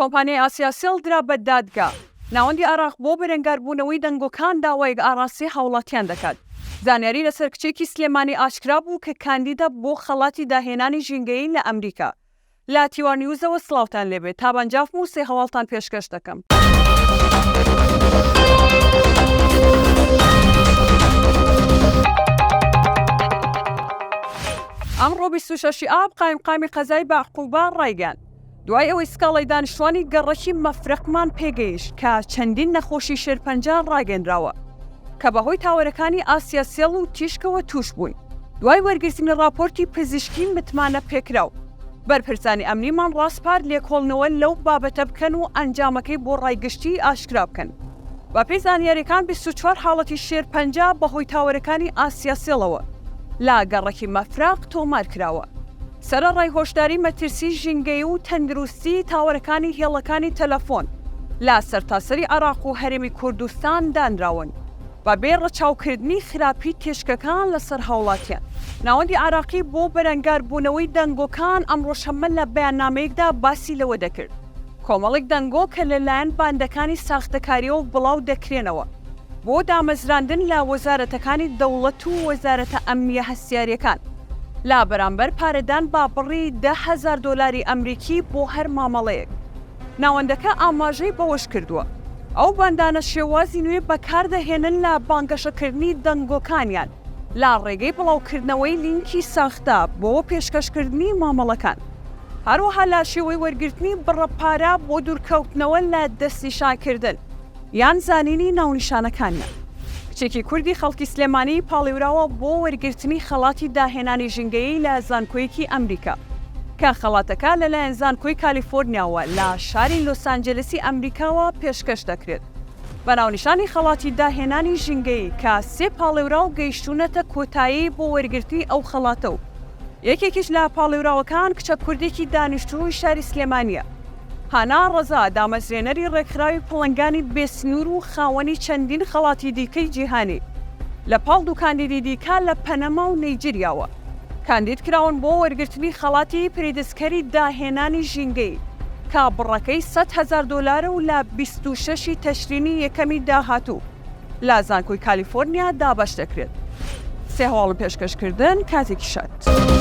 کۆمپانیای ئاسیاسیل درا بە دادگا. ناوەندی عێراق بۆ بەرەنگاربوونەوەی دەنگۆکان داوای ئاڕاستی هاوڵاتیان دەکات. زانیاری لەسەر کچێکی سلێمانی ئاشکرا بوو کە کاندیدە بۆ خەڵاتی داهێنانی ژینگەیی لە ئەمریکا. لە تیوان نیوزەوە سڵاوتان لێبێت تا بەنجاف و سێ هەواڵتان پێشکەش دەکەم. ئەمڕۆ 26 ئاب قایمقامی قەزای باعقوبە ڕایگەیاند. دوای ئەوەی سکاڵای دانیشتوانی گەڕەکی مەفرەقمان پێگەیشت کە چەندین نەخۆشی شێرپەنجە ڕاگەیەنراوە کە بەهۆی تاوەرەکانی ئاسیاسیل و تیشکەوە توش بووین. دوای وەرگرتنی راپۆرتی پزیشکی متمانە پێکراو. بەرپرسانی ئەمنیمان ڕاستپار لێکۆڵنەوە لەو بابەتە بکەن و ئەنجامەکەی بۆ ڕایگەشتی ئاشکرا بکەن. بە پێی زانیاریەکان 24 حاڵەتی شێرپەنجە بەهۆی تاوەرەکانی ئاسیاسیلەوە لا گەڕێکی مەفراق تۆمار کراوە. سەرەڕای هۆشداری مەترسی ژینگەی و تەندروستی تاوەرەکانی هێڵەکانی تەلەفۆن لا سەرتاسەری عێراق و هەرێمی کوردستان دانراون بە بێ ڕەچاوکردنی خراپی تێشکەکان لەسەر هاوڵاتیان. ناوەندی عێراقی بۆ بەرەنگاربوونەوەی دەنگۆکان ئەمڕۆ شەمە لە بەیاننامەیەکدا باسی لەوە دەکرد. کۆمەڵێک دەنگۆ کە لەلایەن باندەکانی ساختەکاریەوە بڵاو دەکرێنەوە بۆ دامەزراندن لە وەزارەتەکانی دەوڵەت و وەزارەتە ئەمنیە هەستیاریەکان لا بەرامبەر پارەدان با بڕی $10,000 ئەمریکی بۆ هەر مامەڵەیەک. ناوەندەکە ئاماژەی بەوەش کردووە ئەو باندانە شێوازی نوێ بەکاردەهێنن لە بانگەشەکردنی دەنگۆکانیان لا ڕێگەی بڵاوکردنەوەی لینکی ساختە بۆ پێشکەشکردنی مامەڵەکان. هەروەها لا شێوەی وەرگرتنی بڕەپارە بۆ دوورکەوتنەوە لە دەستنیشانکردن یان زانینی ناونیشانەکانیان. کچێکی کوردی خەڵکی سلێمانی پاڵیوراوە بۆ وەرگرتنی خەڵاتی داهێنانی ژینگەیی لە زانکۆیەکی ئەمریکا کە خەڵاتەکە لەلایەن زانکۆی کالیفۆرنیاوە لە شاری لۆسانجلسی ئەمریکاوە پێشکەش دەکرێت. بەناونیشانی خەڵاتی داهێنانی ژینگەیی کە 3 پاڵیوراو گەیشتونەتە کۆتایی بۆ وەرگرتنی ئەو خەڵاتە و یەکێکیش لە پاڵیوراوەکان کچە کوردێکی دانیشتووی شاری سلێمانیە. هانا ڕەزا دامەزرێنەری ڕێکخراوی پڵنگانی بێسنوور و خاوەنی چەندین خەڵاتی دیکەی جیهانی لە پاڵ دوو کاندیدی دیکە لە پەنەما و نەیجریاوە کاندید کراون بۆ وەرگرتنی خەڵاتی پێدەستکەری داهێنانی ژینگەی کا بڕەکەی $100,000 و لە 26 تەشرینی یەکەمی داهاتوو لە زانکۆی کالیفۆرنیا دابەش دەکرێت. سێ هەواڵ پێشکەشکردن کاتێکی شات.